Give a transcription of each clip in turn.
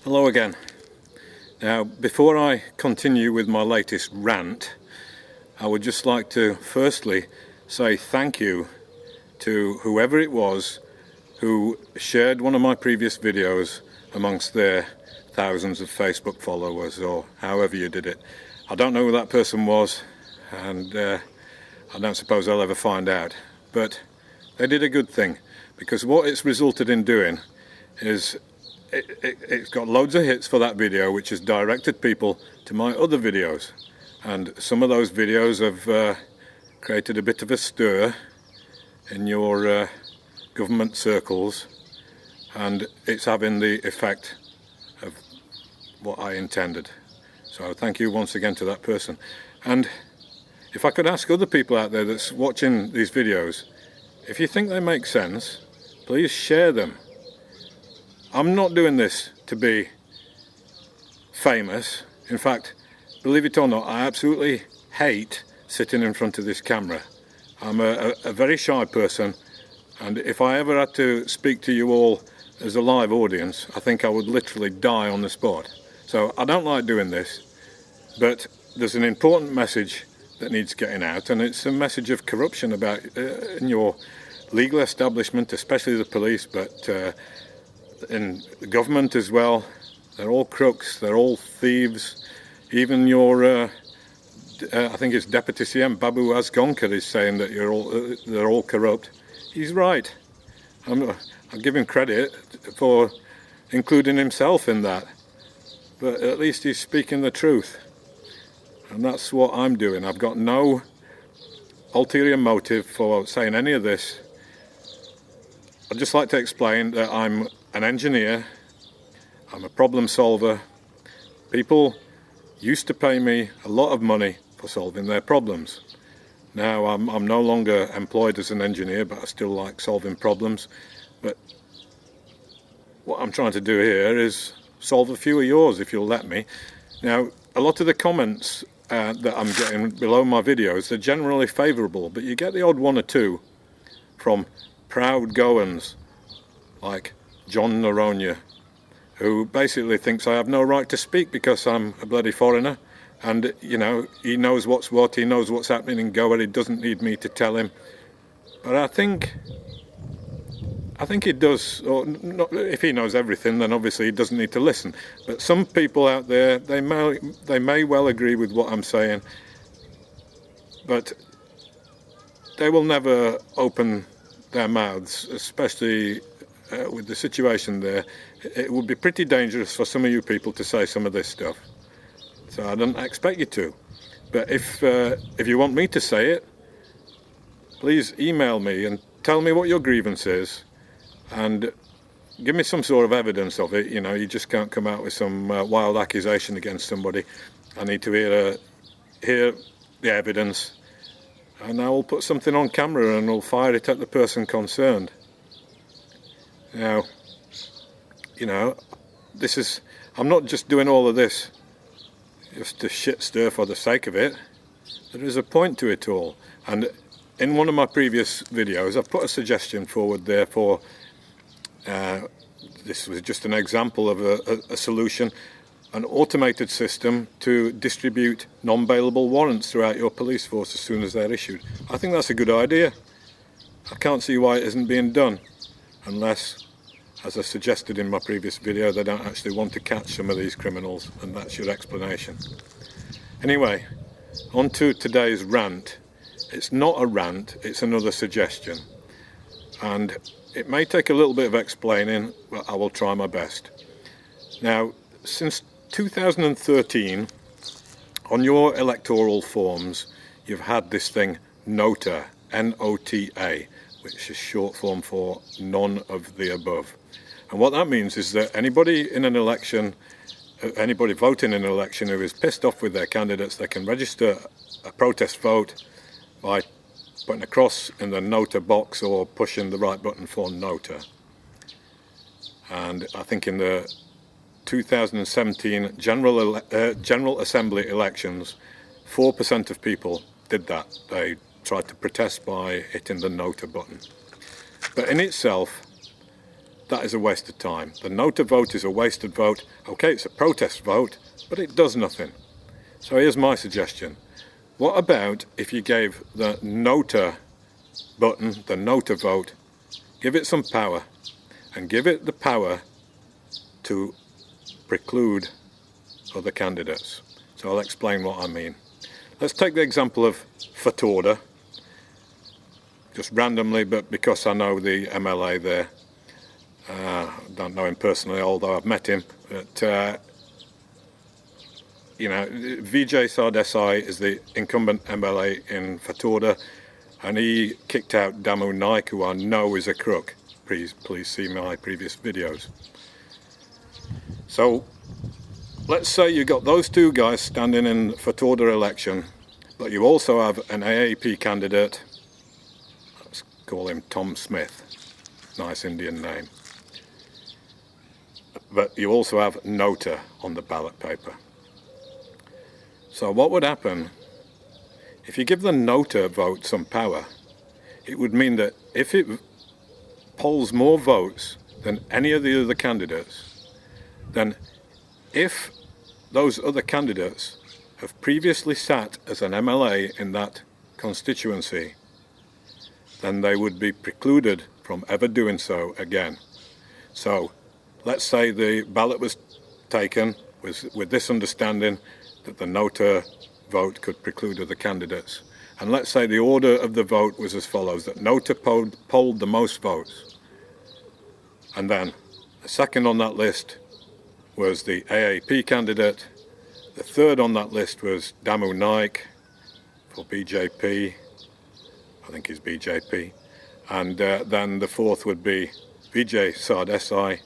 Hello again. Now, before I continue with my latest rant, I would just like to firstly say thank you to whoever it was who shared one of my previous videos amongst their thousands of Facebook followers, or however you did it. I don't know who that person was, and I don't suppose I'll ever find out, but they did a good thing, because what it's resulted in doing is it's got loads of hits for that video, which has directed people to my other videos, and some of those videos have created a bit of a stir in your government circles, and it's having the effect of what I intended. So thank you once again to that person. And if I could ask other people out there that's watching these videos, if you think they make sense, please share them. I'm not doing this to be famous. In fact, believe it or not, I absolutely hate sitting in front of this camera. I'm a very shy person, and if I ever had to speak to you all as a live audience, I think I would literally die on the spot. So I don't like doing this, but there's an important message that needs getting out, and it's a message of corruption about in your legal establishment, especially the police, but in the government as well. They're all crooks, they're all thieves. Even your I think it's Deputy CM Babu Asgonkar is saying that they're all corrupt. He's right. I'll give him credit for including himself in that, but at least he's speaking the truth, and that's what I'm doing. I've got no ulterior motive for saying any of this. I'd just like to explain that I'm an engineer, I'm a problem solver. People used to pay me a lot of money for solving their problems. Now I'm no longer employed as an engineer, but I still like solving problems. But what I'm trying to do here is solve a few of yours, if you'll let me. Now, a lot of the comments that I'm getting below my videos, they're generally favourable, but you get the odd one or two from proud Goans like John Noronha, who basically thinks I have no right to speak because I'm a bloody foreigner, and you know, he knows what's what, he knows what's happening in Goa, he doesn't need me to tell him. But I think he does, or not, if he knows everything, then obviously he doesn't need to listen. But some people out there, they may well agree with what I'm saying, but they will never open their mouths, especially with the situation there. It would be pretty dangerous for some of you people to say some of this stuff. So I don't expect you to. But if you want me to say it, please email me and tell me what your grievance is, and give me some sort of evidence of it. You know, you just can't come out with some wild accusation against somebody. I need to hear the evidence, and I will put something on camera and we'll fire it at the person concerned. Now, you know, I'm not just doing all of this just to shit stir for the sake of it. There is a point to it all, and in one of my previous videos I've put a suggestion forward there for this was just an example of a solution, an automated system to distribute non-bailable warrants throughout your police force as soon as they're issued. I think that's a good idea. I can't see why it isn't being done, unless, as I suggested in my previous video, they don't actually want to catch some of these criminals, and that's your explanation. Anyway, on to today's rant. It's not a rant, it's another suggestion, and it may take a little bit of explaining, but I will try my best. Now, since 2013, on your electoral forms, you've had this thing NOTA, N-O-T-A, which is short form for none of the above. And what that means is that anybody in an election, anybody voting in an election who is pissed off with their candidates, they can register a protest vote by putting a cross in the NOTA box or pushing the right button for NOTA. And I think in the 2017 General Assembly elections, 4% of people did that. They tried to protest by hitting the NOTA button. But in itself, that is a waste of time. The no to vote is a wasted vote. Okay, it's a protest vote, but it does nothing. So here's my suggestion. What about if you gave the no to button, the no to vote, give it some power, and give it the power to preclude other candidates. So I'll explain what I mean. Let's take the example of Fatorda, just randomly, but because I know the MLA there. Don't know him personally, although I've met him. But, you know, Vijay Sardesai is the incumbent MLA in Fatorda, and he kicked out Damu Naik, who I know is a crook. Please see my previous videos. So, let's say you got those two guys standing in the Fatorda election, but you also have an AAP candidate. Let's call him Tom Smith. Nice Indian name. But you also have Nota on the ballot paper. So what would happen if you give the Nota vote some power? It would mean that if it polls more votes than any of the other candidates, then if those other candidates have previously sat as an MLA in that constituency, then they would be precluded from ever doing so again. So let's say the ballot was taken with this understanding that the Nota vote could preclude other candidates. And let's say the order of the vote was as follows, that Nota polled the most votes. And then the second on that list was the AAP candidate. The third on that list was Damu Naik for BJP. I think he's BJP. And then the fourth would be Vijay Sardesai.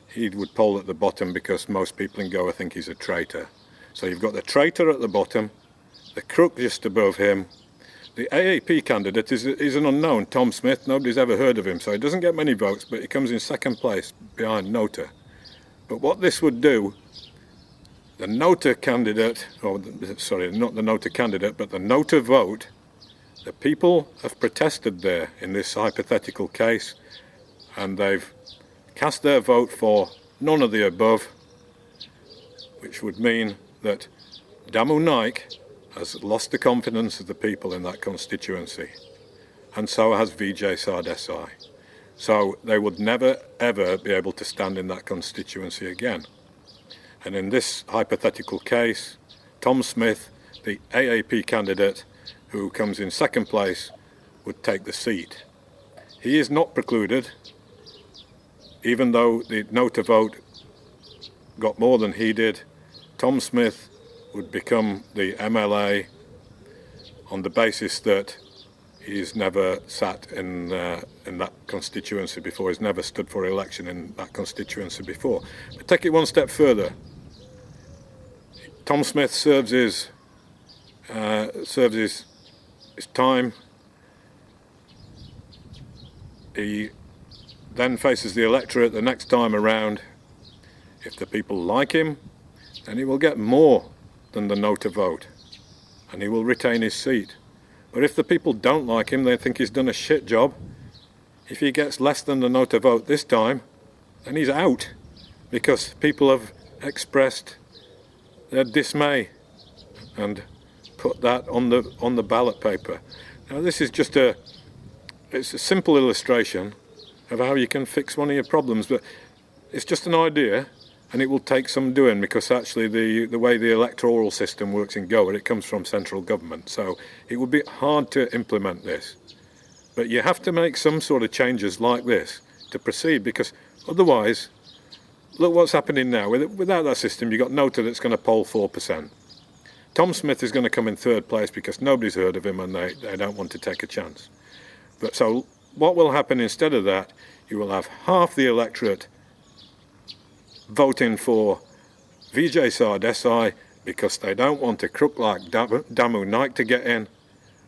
He would poll at the bottom because most people in Goa think he's a traitor. So you've got the traitor at the bottom, the crook just above him. The AAP candidate is an unknown, Tom Smith. Nobody's ever heard of him, so he doesn't get many votes, but he comes in second place behind Nota. But what this would do, the Nota candidate, or sorry, not the Nota candidate, but the Nota vote, the people have protested there in this hypothetical case, and they've cast their vote for none of the above, which would mean that Damu Naik has lost the confidence of the people in that constituency, and so has Vijay Sardesai. So they would never ever be able to stand in that constituency again. And in this hypothetical case, Tom Smith, the AAP candidate who comes in second place, would take the seat. He is not precluded, even though the Nota vote got more than he did. Tom Smith would become the MLA on the basis that he's never sat in that constituency before. He's never stood for election in that constituency before. But take it one step further. Tom Smith serves his time. He then faces the electorate the next time around. If the people like him, then he will get more than the Nota vote, and he will retain his seat. But if the people don't like him, they think he's done a shit job. If he gets less than the Nota vote this time, then he's out, because people have expressed their dismay and put that on the ballot paper. Now this is just it's a simple illustration of how you can fix one of your problems, but it's just an idea, and it will take some doing, because actually the way the electoral system works in Goa, it comes from central government, so it would be hard to implement this. But you have to make some sort of changes like this to proceed, because otherwise, look what's happening now. Without that system, you've got Nota that's going to poll 4%. Tom Smith is going to come in third place because nobody's heard of him and they don't want to take a chance. But so what will happen instead of that, you will have half the electorate voting for Vijay Sardesai because they don't want a crook like Damu Naik to get in,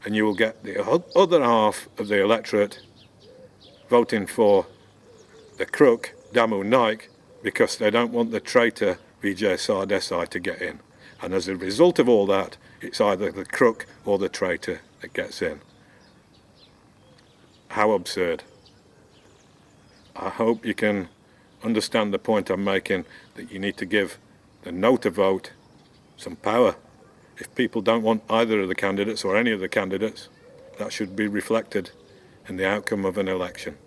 and you will get the other half of the electorate voting for the crook Damu Naik because they don't want the traitor Vijay Sardesai to get in. And as a result of all that, it's either the crook or the traitor that gets in. How absurd. I hope you can understand the point I'm making, that you need to give the no to vote some power. If people don't want either of the candidates or any of the candidates, that should be reflected in the outcome of an election.